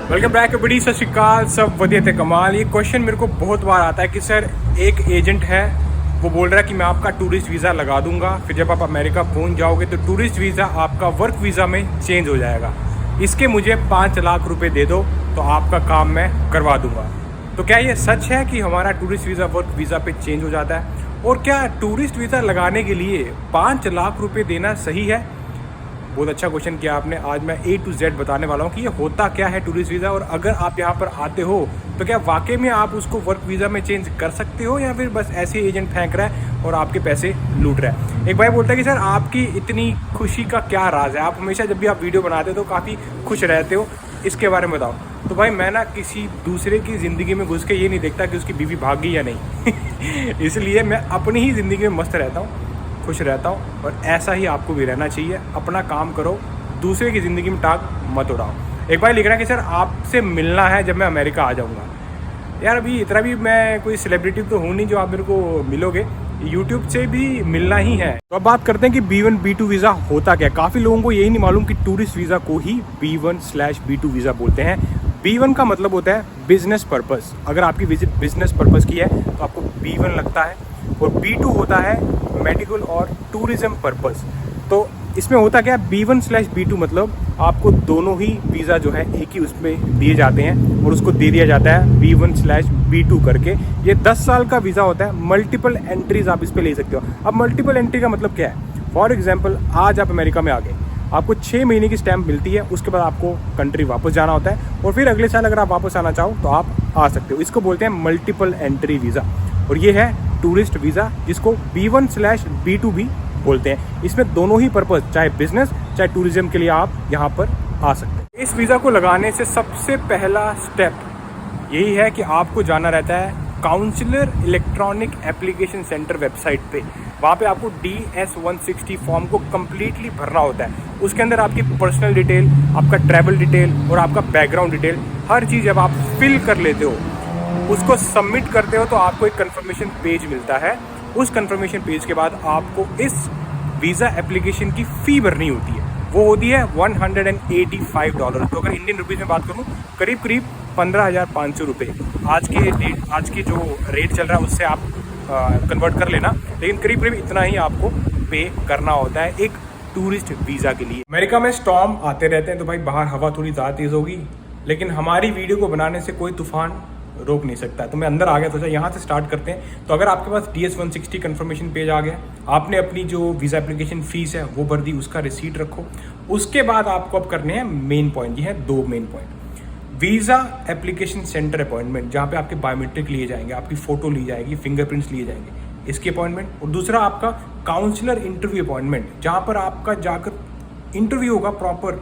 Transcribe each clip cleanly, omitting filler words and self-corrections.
Welcome back बड़ी सत श्रीकाल सब वधिया थे कमाल। ये क्वेश्चन मेरे को बहुत बार आता है कि सर एक एजेंट है वो बोल रहा है कि मैं आपका टूरिस्ट वीज़ा लगा दूंगा, फिर जब आप अमेरिका पहुंच जाओगे तो टूरिस्ट वीज़ा आपका वर्क वीज़ा में चेंज हो जाएगा, इसके मुझे 5 लाख रुपए दे दो तो आपका काम मैं करवा दूंगा। तो क्या ये सच है कि हमारा टूरिस्ट वीज़ा वर्क वीज़ा पे चेंज हो जाता है? और क्या टूरिस्ट वीज़ा लगाने के लिए 5 लाख रुपये देना सही है? बहुत अच्छा क्वेश्चन किया आपने। आज मैं A to Z बताने वाला हूँ कि ये होता क्या है टूरिस्ट वीज़ा, और अगर आप यहाँ पर आते हो तो क्या वाकई में आप उसको वर्क वीज़ा में चेंज कर सकते हो, या फिर बस ऐसे एजेंट फेंक रहा है और आपके पैसे लूट रहा है। एक भाई बोलता है कि सर आपकी इतनी खुशी का क्या राज है, आप हमेशा जब भी आप वीडियो बनाते हो तो काफ़ी खुश रहते हो, इसके बारे में बताओ। तो भाई मैं ना किसी दूसरे की ज़िंदगी में घुस के ये नहीं देखता कि उसकी बीवी भाग गई या नहीं इसलिए मैं अपनी ही ज़िंदगी में मस्त रहता हूँ, खुश रहता हूँ, और ऐसा ही आपको भी रहना चाहिए। अपना काम करो, दूसरे की ज़िंदगी में टांग मत उड़ाओ। एक भाई लिख रहा है कि सर आपसे मिलना है जब मैं अमेरिका आ जाऊँगा। यार अभी इतना भी मैं कोई सेलिब्रिटी तो हूँ नहीं जो आप मेरे को मिलोगे, यूट्यूब से भी मिलना ही है। तो अब बात करते हैं कि B1 B2 वीज़ा होता क्या है। काफ़ी लोगों को यही नहीं मालूम कि टूरिस्ट वीज़ा को ही B1/B2 वीज़ा बोलते हैं। B1 का मतलब होता है बिजनेस पर्पस। अगर आपकी विजिट बिजनेस पर्पस की है तो आपको B1 लगता है, और B2 होता है मेडिकल और टूरिज्म पर्पस। तो इसमें होता क्या है, B1/B2 मतलब आपको दोनों ही वीज़ा जो है एक ही उसमें दिए जाते हैं, और उसको दे दिया जाता है B1/B2 करके। ये 10 साल का वीज़ा होता है, मल्टीपल एंट्रीज आप इस पर ले सकते हो। अब मल्टीपल एंट्री का मतलब क्या है? फॉर एग्जाम्पल आज आप अमेरिका में आ गए, आपको 6 महीने की स्टैम्प मिलती है, उसके बाद आपको कंट्री वापस जाना होता है, और फिर अगले साल अगर आप वापस आना चाहो तो आप आ सकते हो। इसको बोलते हैं मल्टीपल एंट्री वीज़ा, और ये है टूरिस्ट वीज़ा जिसको B1/B2 भी बोलते हैं। इसमें दोनों ही पर्पस, चाहे बिजनेस चाहे टूरिज्म के लिए आप यहाँ पर आ सकते हैं। इस वीज़ा को लगाने से सबसे पहला स्टेप यही है कि आपको जाना रहता है consular electronic application centre website पे। वहाँ पे आपको DS-160 फॉर्म को कम्प्लीटली भरना होता है। उसके अंदर आपकी पर्सनल डिटेल, आपका ट्रैवल डिटेल और आपका बैकग्राउंड डिटेल, हर चीज़ जब आप फिल कर लेते हो, उसको सबमिट करते हो, तो आपको एक कंफर्मेशन पेज मिलता है। उस कंफर्मेशन पेज के बाद आपको इस वीज़ा एप्लीकेशन की फ़ी भरनी होती है, वो होती है $185। तो अगर इंडियन रुपीज़ में बात करूँ, करीब करीब 15,500 रुपये। आज के जो रेट चल रहा है उससे आप कन्वर्ट कर लेना, लेकिन करीब करीब इतना ही आपको पे करना होता है एक टूरिस्ट वीज़ा के लिए। अमेरिका में स्टॉर्म आते रहते हैं, तो भाई बाहर हवा थोड़ी ज़्यादा तेज़ होगी, लेकिन हमारी वीडियो को बनाने से कोई तूफान रोक नहीं सकता। तो मैं अंदर आ गया, तो यहाँ से स्टार्ट करते हैं। तो अगर आपके पास DS-160 कन्फर्मेशन पेज आ गया, आपने अपनी जो वीज़ा एप्लीकेशन फ़ीस है वो भर दी, उसका रिसीट रखो। उसके बाद आपको अब करने हैं मेन पॉइंट। ये है 2 main point. Visa application centre appointment, जहाँ पे आपके बायोमेट्रिक लिए जाएंगे, आपकी फ़ोटो ली जाएगी, फिंगरप्रिंट्स लिए जाएंगे, इसकी अपॉइंटमेंट। और दूसरा आपका काउंसलर इंटरव्यू अपॉइंटमेंट, जहाँ पर आपका जाकर इंटरव्यू होगा प्रॉपर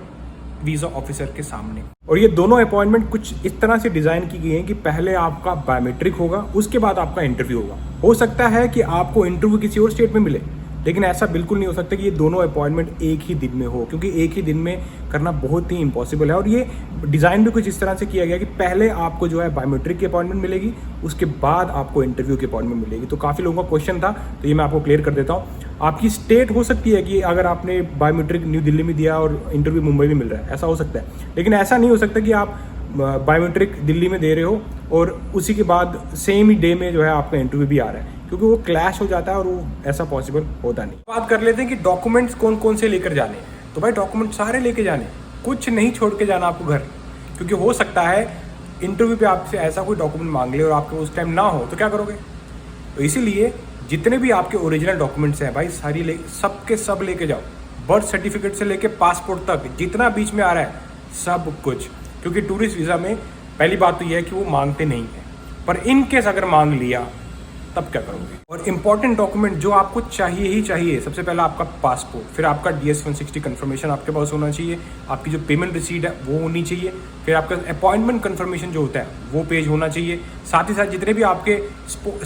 वीज़ा ऑफिसर के सामने। और ये दोनों अपॉइंटमेंट कुछ इस तरह से डिज़ाइन की गई हैं कि पहले आपका बायोमेट्रिक होगा, उसके बाद आपका इंटरव्यू होगा। हो सकता है कि आपको इंटरव्यू किसी और स्टेट में मिले, लेकिन ऐसा बिल्कुल नहीं हो सकता कि ये दोनों अपॉइंटमेंट एक ही दिन में हो, क्योंकि एक ही दिन में करना बहुत ही इम्पॉसिबल है। और ये डिज़ाइन भी कुछ इस तरह से किया गया कि पहले आपको जो है बायोमेट्रिक की अपॉइंटमेंट मिलेगी, उसके बाद आपको इंटरव्यू की अपॉइंटमेंट मिलेगी। तो काफ़ी लोगों का क्वेश्चन था, तो ये मैं आपको क्लियर कर देता हूँ। आपकी स्टेट हो सकती है कि अगर आपने बायोमेट्रिक न्यू दिल्ली में दिया और इंटरव्यू मुंबई में मिल रहा है, ऐसा हो सकता है। लेकिन ऐसा नहीं हो सकता कि आप बायोमेट्रिक दिल्ली में दे रहे हो और उसी के बाद सेम ही डे में जो है आपका इंटरव्यू भी आ रहा है, क्योंकि वो क्लैश हो जाता है और वो ऐसा पॉसिबल होता नहीं। बात कर लेते हैं कि डॉक्यूमेंट्स कौन कौन से लेकर जाने। तो भाई डॉक्यूमेंट सारे लेके जाने, कुछ नहीं छोड़ के जाना आपको घर, क्योंकि हो सकता है इंटरव्यू पे आपसे ऐसा कोई डॉक्यूमेंट मांग ले और आपके उस टाइम ना हो, तो क्या करोगे? तो इसीलिए जितने भी आपके ओरिजिनल डॉक्यूमेंट्स हैं भाई सारी सबके सब लेके जाओ। बर्थ सर्टिफिकेट से लेके पासपोर्ट तक जितना बीच में आ रहा है सब कुछ, क्योंकि टूरिस्ट वीज़ा में पहली बात तो यह है कि वो मांगते नहीं है, पर इन केस अगर मांग लिया तब क्या करोगे? और इंपॉर्टेंट डॉक्यूमेंट जो आपको चाहिए ही चाहिए, सबसे पहला आपका पासपोर्ट, फिर आपका DS-160 कन्फर्मेशन आपके पास होना चाहिए, आपकी जो पेमेंट रिसीट है वो होनी चाहिए, फिर आपका अपॉइंटमेंट कन्फर्मेशन जो होता है वो पेज होना चाहिए। साथ ही साथ जितने भी आपके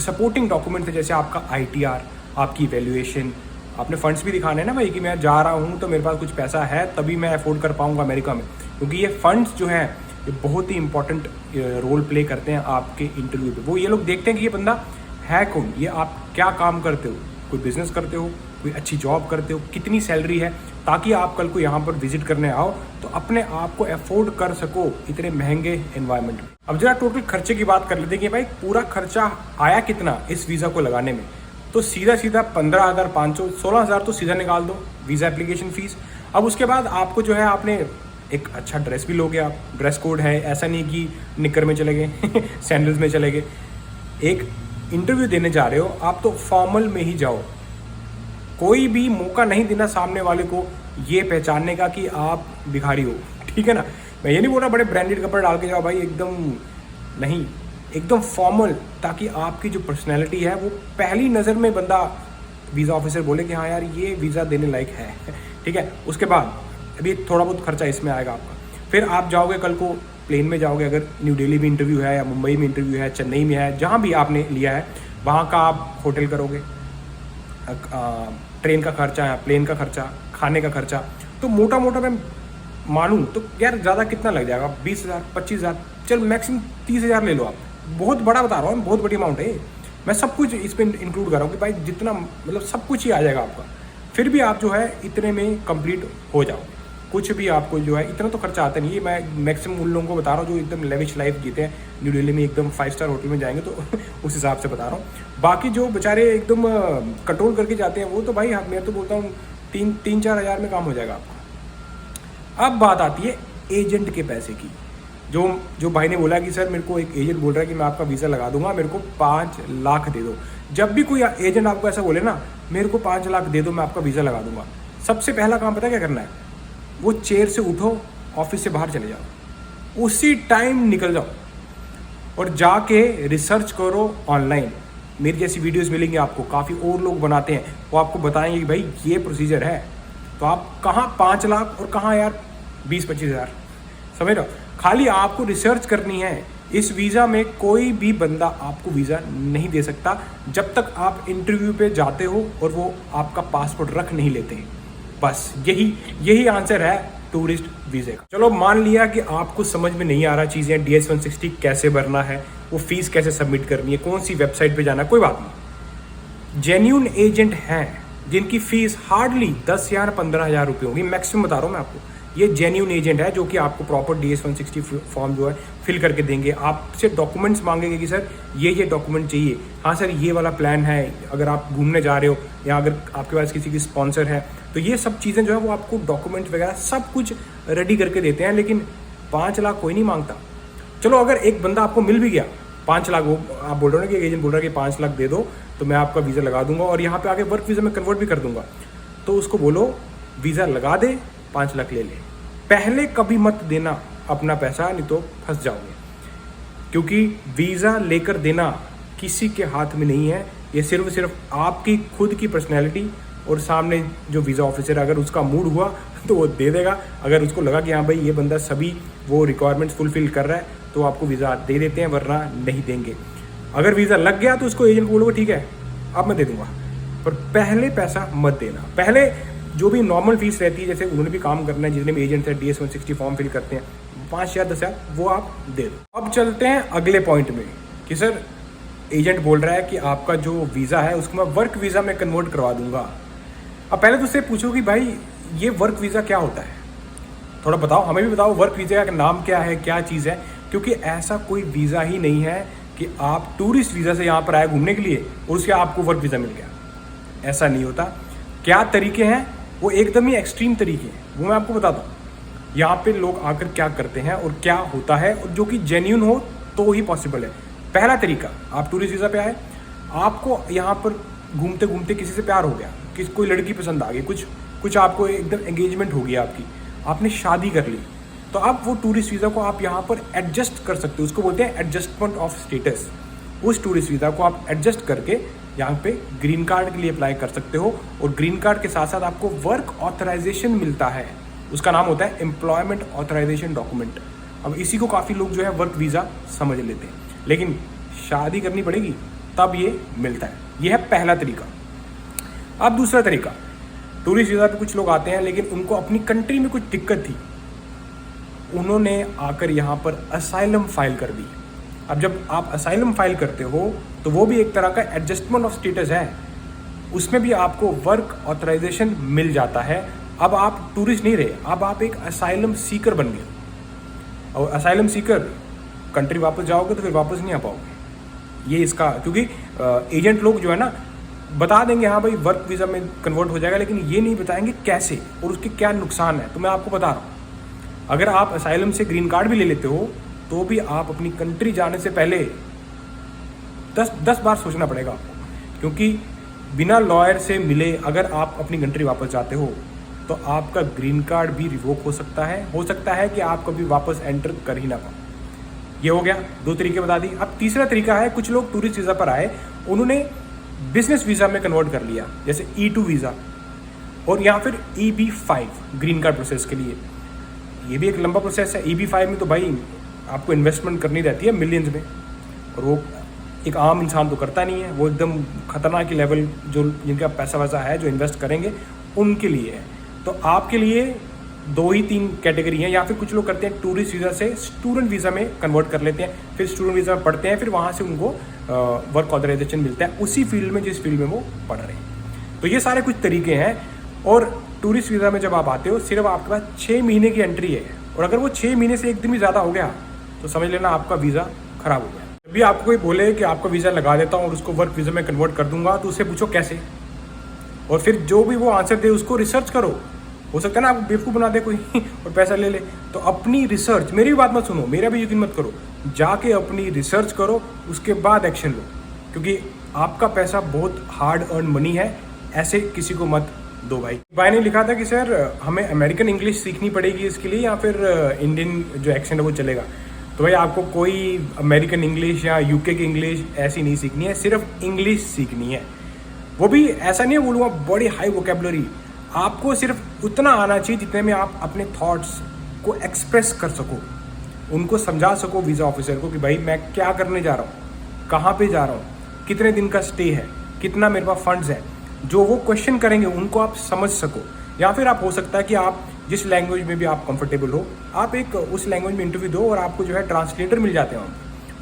सपोर्टिंग डॉक्यूमेंट थे, जैसे आपका ITR, आपकी वैल्यूएशन, आपने फंड्स भी दिखाने हैं ना भाई कि मैं जा रहा हूँ तो मेरे पास कुछ पैसा है तभी मैं अफोर्ड कर पाऊँगा अमेरिका में, क्योंकि ये फंड्स जो हैं ये बहुत ही इंपॉर्टेंट रोल प्ले करते हैं आपके इंटरव्यू पे। वो ये लोग देखते हैं कि ये बंदा है कौन, ये आप क्या काम करते हो, कोई बिजनेस करते हो, कोई अच्छी जॉब करते हो, कितनी सैलरी है, ताकि आप कल को यहाँ पर विजिट करने आओ तो अपने आप को अफोर्ड कर सको इतने महंगे एनवायरनमेंट में। अब जरा टोटल खर्चे की बात कर लेते हैं कि भाई पूरा खर्चा आया कितना इस वीज़ा को लगाने में। तो सीधा 15,500 16,000 तो सीधा निकाल दो वीज़ा एप्लीकेशन फ़ीस। अब उसके बाद आपको जो है आपने एक अच्छा ड्रेस भी लोगे, आप ड्रेस कोड है, ऐसा नहीं कि निकर में चले गए सैंडल्स में चले गए। एक इंटरव्यू देने जा रहे हो आप तो फॉर्मल में ही जाओ, कोई भी मौका नहीं देना सामने वाले को ये पहचानने का कि आप भिखारी हो, ठीक है ना। मैं ये नहीं बोल रहा बड़े ब्रांडेड कपड़े डाल के जाओ भाई, एकदम नहीं, एकदम फॉर्मल, ताकि आपकी जो पर्सनैलिटी है वो पहली नज़र में बंदा वीज़ा ऑफिसर बोले कि हाँ यार ये वीज़ा देने लायक है, ठीक है। उसके बाद अभी थोड़ा बहुत खर्चा इसमें आएगा आपका। फिर आप जाओगे कल को प्लेन में जाओगे, अगर न्यू दिल्ली में इंटरव्यू है या मुंबई में इंटरव्यू है, चेन्नई में है, जहाँ भी आपने लिया है वहाँ का आप होटल करोगे, ट्रेन का खर्चा है, प्लेन का खर्चा, खाने का खर्चा, तो मोटा मोटा मैं मानूँ तो यार ज़्यादा कितना लग जाएगा, 20,000 25,000, चल मैक्सिमम 30,000 ले लो आप। बहुत बड़ा बता रहा हूँ, बहुत बड़ी अमाउंट है। मैं सब कुछ इस पर इंक्लूड कर रहा हूँ कि भाई जितना मतलब सब कुछ ही आ जाएगा आपका, फिर भी आप जो है इतने में कंप्लीट हो जाओ। कुछ भी आपको जो है इतना तो खर्चा आता नहीं है। मैं मैक्सिमम उन लोगों को बता रहा हूँ जो एकदम लेविश लाइफ जीते हैं, न्यू दिल्ली में एकदम 5 स्टार होटल में जाएंगे तो उस हिसाब से बता रहा हूँ। बाकी जो बेचारे एकदम कंट्रोल करके जाते हैं वो तो भाई मैं तो बोलता हूँ 3-4 हज़ार में काम हो जाएगा आपका। अब बात आती है एजेंट के पैसे की। जो भाई ने बोला कि सर मेरे को एक एजेंट बोल रहा है कि मैं आपका वीज़ा लगा दूंगा, मेरे को 5 लाख दे दो। जब भी कोई एजेंट आपको ऐसा बोले ना मेरे को 5 लाख दे दो मैं आपका वीज़ा लगा दूंगा, सबसे पहला काम पता क्या करना है, वो चेयर से उठो, ऑफिस से बाहर चले जाओ, उसी टाइम निकल जाओ और जाके रिसर्च करो ऑनलाइन। मेरी जैसी वीडियोस मिलेंगी आपको, काफ़ी और लोग बनाते हैं, वो आपको बताएंगे कि भाई ये प्रोसीजर है। तो आप कहाँ 5 लाख और कहाँ यार 20-25 हज़ार, समझ रहे हो। खाली आपको रिसर्च करनी है। इस वीज़ा में कोई भी बंदा आपको वीज़ा नहीं दे सकता जब तक आप इंटरव्यू पे जाते हो और वो आपका पासपोर्ट रख नहीं लेते। बस यही आंसर है टूरिस्ट वीज़े का। चलो मान लिया कि आपको समझ में नहीं आ रहा चीज़ें, DS-160 कैसे भरना है, वो फीस कैसे सबमिट करनी है, कौन सी वेबसाइट पे जाना है, कोई बात नहीं। जेन्यून एजेंट हैं जिनकी फ़ीस हार्डली 10 या 15 हज़ार रुपये होगी, मैक्सिमम बता रहा हूँ मैं आपको। ये जेन्यून एजेंट है जो कि आपको प्रॉपर DS-160 फॉर्म जो है फिल करके देंगे। आपसे डॉक्यूमेंट्स मांगेंगे कि सर ये डॉक्यूमेंट चाहिए, हाँ सर ये वाला प्लान है, अगर आप घूमने जा रहे हो या अगर आपके पास किसी की स्पॉन्सर है तो ये सब चीज़ें जो है वो आपको डॉक्यूमेंट वगैरह सब कुछ रेडी करके देते हैं। लेकिन 5 लाख कोई नहीं मांगता। चलो अगर एक बंदा आपको मिल भी गया 5 लाख, वो आप बोल रहे हो ना कि एजेंट बोल रहा है कि 5 लाख दे दो तो मैं आपका वीज़ा लगा दूंगा और यहाँ पे आके वर्क वीज़ा में कन्वर्ट भी कर दूंगा, तो उसको बोलो वीज़ा लगा दे, 5 लाख ले ले। पहले कभी मत देना अपना पैसा, नहीं तो फंस जाओगे, क्योंकि वीज़ा लेकर देना किसी के हाथ में नहीं है। ये सिर्फ आपकी खुद की पर्सनैलिटी और सामने जो वीज़ा ऑफिसर अगर उसका मूड हुआ तो वो दे देगा। अगर उसको लगा कि हाँ भाई ये बंदा सभी वो रिक्वायरमेंट्स फुलफिल कर रहा है तो आपको वीज़ा दे देते हैं, वरना नहीं देंगे। अगर वीज़ा लग गया तो उसको एजेंट को बोलोगे ठीक है अब मैं दे दूंगा, पर पहले पैसा मत देना। पहले जो भी नॉर्मल फीस रहती है, जैसे उन्होंने भी काम करना है, जितने भी एजेंट्स हैं DS-160 फॉर्म फिल करते हैं, 5 या 10 हज़ार वो आप दे दो। अब चलते हैं अगले पॉइंट में कि सर एजेंट बोल रहा है कि आपका जो वीज़ा है उसको मैं वर्क वीज़ा में कन्वर्ट करवा दूंगा। अब पहले तो उससे पूछो कि भाई ये वर्क वीज़ा क्या होता है, थोड़ा बताओ, हमें भी बताओ वर्क वीज़ा का नाम क्या है, क्या चीज़ है। क्योंकि ऐसा कोई वीज़ा ही नहीं है कि आप टूरिस्ट वीज़ा से यहाँ पर आए घूमने के लिए और उसके आपको वर्क वीज़ा मिल गया, ऐसा नहीं होता। क्या तरीके हैं वो एकदम ही एक्सट्रीम तरीके हैं, वो मैं आपको बताता हूँ। यहाँ पे लोग आकर क्या करते हैं और क्या होता है, और जो कि जेन्यून हो तो ही पॉसिबल है। पहला तरीका, आप टूरिस्ट वीज़ा पे आए, आपको यहाँ पर घूमते घूमते किसी से प्यार हो गया, कोई लड़की पसंद आ गई, कुछ आपको एकदम एंगेजमेंट हो गई आपकी, आपने शादी कर ली, तो आप वो टूरिस्ट वीज़ा को आप यहाँ पर एडजस्ट कर सकते हो। उसको बोलते हैं एडजस्टमेंट ऑफ स्टेटस। उस टूरिस्ट वीज़ा को आप एडजस्ट करके यहाँ पे ग्रीन कार्ड के लिए अप्लाई कर सकते हो, और ग्रीन कार्ड के साथ साथ आपको वर्क ऑथराइजेशन मिलता है, उसका नाम होता है एम्प्लॉयमेंट ऑथराइजेशन डॉक्यूमेंट। अब इसी को काफ़ी लोग जो है वर्क वीज़ा समझ लेते हैं, लेकिन शादी करनी पड़ेगी तब ये मिलता है। यह है पहला तरीका। अब दूसरा तरीका, टूरिस्ट वीज़ा पे कुछ लोग आते हैं लेकिन उनको अपनी कंट्री में कुछ दिक्कत थी, उन्होंने आकर यहाँ पर असाइलम फाइल कर दी। अब जब आप असाइलम फाइल करते हो तो वो भी एक तरह का एडजस्टमेंट ऑफ स्टेटस है, उसमें भी आपको वर्क ऑथराइजेशन मिल जाता है, अब आप टूरिस्ट नहीं रहे, अब आप एक असाइलम सीकर बन गए। और असाइलम सीकर कंट्री वापस जाओगे तो फिर वापस नहीं आ पाओगे। ये इसका, क्योंकि एजेंट लोग जो है ना बता देंगे हाँ भाई वर्क वीज़ा में कन्वर्ट हो जाएगा, लेकिन ये नहीं बताएंगे कैसे और उसके क्या नुकसान है। तो मैं आपको बता रहा हूँ, अगर आप असाइलम से ग्रीन कार्ड भी ले लेते हो तो भी आप अपनी कंट्री जाने से पहले 10 बार सोचना पड़ेगा आपको, क्योंकि बिना लॉयर से मिले अगर आप अपनी कंट्री वापस जाते हो तो आपका ग्रीन कार्ड भी रिवोक हो सकता है कि आप कभी वापस एंटर कर ही ना पाओ। ये हो गया, 2 तरीके बता दी। अब तीसरा तरीका है, कुछ लोग टूरिस्ट वीज़ा पर आए, उन्होंने बिजनेस वीज़ा में कन्वर्ट कर लिया, जैसे E2 वीज़ा और या फिर EB5 ग्रीन कार्ड प्रोसेस के लिए। ये भी एक लंबा प्रोसेस है। EB5 में तो भाई आपको इन्वेस्टमेंट करनी रहती है मिलियंस में, और वो एक आम इंसान तो करता नहीं है। वो एकदम खतरनाक लेवल जो जिनका पैसा वैसा है जो इन्वेस्ट करेंगे उनके लिए है। तो आपके लिए 2 ही 3 कैटेगरी हैं, या फिर कुछ लोग करते हैं टूरिस्ट वीज़ा से स्टूडेंट वीज़ा में कन्वर्ट कर लेते हैं, फिर स्टूडेंट वीज़ा में पढ़ते हैं, फिर वहाँ से उनको वर्क ऑथराइजेशन मिलता है उसी फील्ड में जिस फील्ड में वो पढ़ रहे हैं। तो ये सारे कुछ तरीके हैं। और टूरिस्ट वीज़ा में जब आप आते हो सिर्फ आपके पास 6 महीने की एंट्री है, और अगर वो 6 महीने से 1 दिन भी ज़्यादा हो गया तो समझ लेना आपका वीज़ा ख़राब हो गया। जब भी आपको कोई बोले कि आपका वीज़ा लगा देता हूँ और उसको वर्क वीज़ा में कन्वर्ट कर दूंगा, तो उससे पूछो कैसे, और फिर जो भी वो आंसर दे उसको रिसर्च करो। हो सकता है ना आपको बेवकूफ़ बना दे कोई और पैसा ले ले। तो अपनी रिसर्च, मेरी भी बात मत सुनो, मेरा भी यकीन मत करो, जाके अपनी रिसर्च करो, उसके बाद एक्शन लो, क्योंकि आपका पैसा बहुत हार्ड अर्न मनी है, ऐसे किसी को मत दो भाई ने लिखा था कि सर हमें अमेरिकन इंग्लिश सीखनी पड़ेगी इसके लिए या फिर इंडियन जो एक्सेंट है वो चलेगा। तो भाई आपको कोई अमेरिकन इंग्लिश या यूके की इंग्लिश ऐसी नहीं सीखनी है, सिर्फ इंग्लिश सीखनी है। वो भी ऐसा नहीं है बोलूँगा बड़ी हाई वोकेबलरी, आपको सिर्फ उतना आना चाहिए जितने में आप अपने थॉट्स को एक्सप्रेस कर सको, उनको समझा सको वीज़ा ऑफिसर को कि भाई मैं क्या करने जा रहा हूँ, कहाँ पे जा रहा हूँ, कितने दिन का स्टे है, कितना मेरे पास फंड्स है। जो वो क्वेश्चन करेंगे उनको आप समझ सको। या फिर आप हो सकता है कि आप जिस लैंग्वेज में भी आप कंफर्टेबल हो, आप एक उस लैंग्वेज में इंटरव्यू दो और आपको जो है ट्रांसलेटर मिल जाते हैं,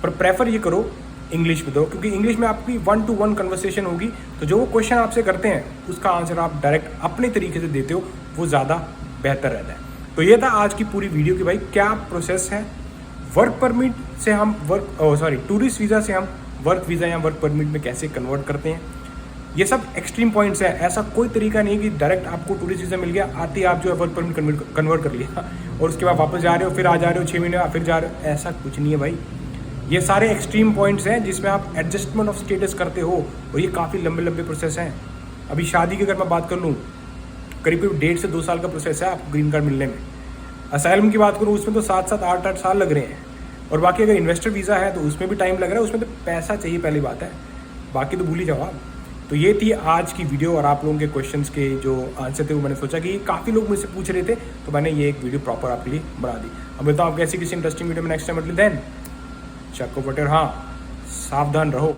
पर प्रेफर ये करो इंग्लिश में दो, क्योंकि इंग्लिश में आपकी 1-to-1 कन्वर्सेशन होगी। तो जो वो क्वेश्चन आपसे करते हैं उसका आंसर आप डायरेक्ट अपने तरीके से देते हो, वो ज़्यादा बेहतर रहता है। तो ये था आज की पूरी वीडियो कि भाई क्या प्रोसेस है वर्क परमिट से हम टूरिस्ट वीज़ा से हम वर्क वीज़ा या वर्क परमिट में कैसे कन्वर्ट करते हैं। ये सब एक्सट्रीम पॉइंट्स है, ऐसा कोई तरीका नहीं कि डायरेक्ट आपको टूरिस्ट वीज़ा मिल गया, आते ही आप जो है वर्क परमिट कन्वर्ट कर लिया और उसके बाद वापस जा रहे हो, फिर आ जा रहे हो 6 महीने फिर जा रहे हो, ऐसा कुछ नहीं है भाई। ये सारे एक्सट्रीम पॉइंट्स हैं जिसमें आप एडजस्टमेंट ऑफ स्टेटस करते हो, और ये काफ़ी लंबे प्रोसेस हैं। अभी शादी की अगर मैं बात कर लूँ, करीब 1.5 से 2 साल का प्रोसेस है आपको ग्रीन कार्ड मिलने में। असाइलम की बात करूँ उसमें तो 7-7, 8-8 साल लग रहे हैं, और बाकी अगर इन्वेस्टर वीज़ा है तो उसमें भी टाइम लग रहा है, उसमें तो पैसा चाहिए पहली बात है, बाकी तो भूल ही जाओ आप। तो ये थी आज की वीडियो, और आप लोगों के क्वेश्चंस के जो आंसर थे वो मैंने सोचा कि काफ़ी लोग मुझसे पूछ रहे थे, तो मैंने ये एक वीडियो प्रॉपर आपके लिए बना दी। अब मिलता हूँ आपको ऐसी किसी इंटरेस्टिंग वीडियो में नेक्स्ट टाइम। देन चक्को पटेर, हाँ सावधान रहो।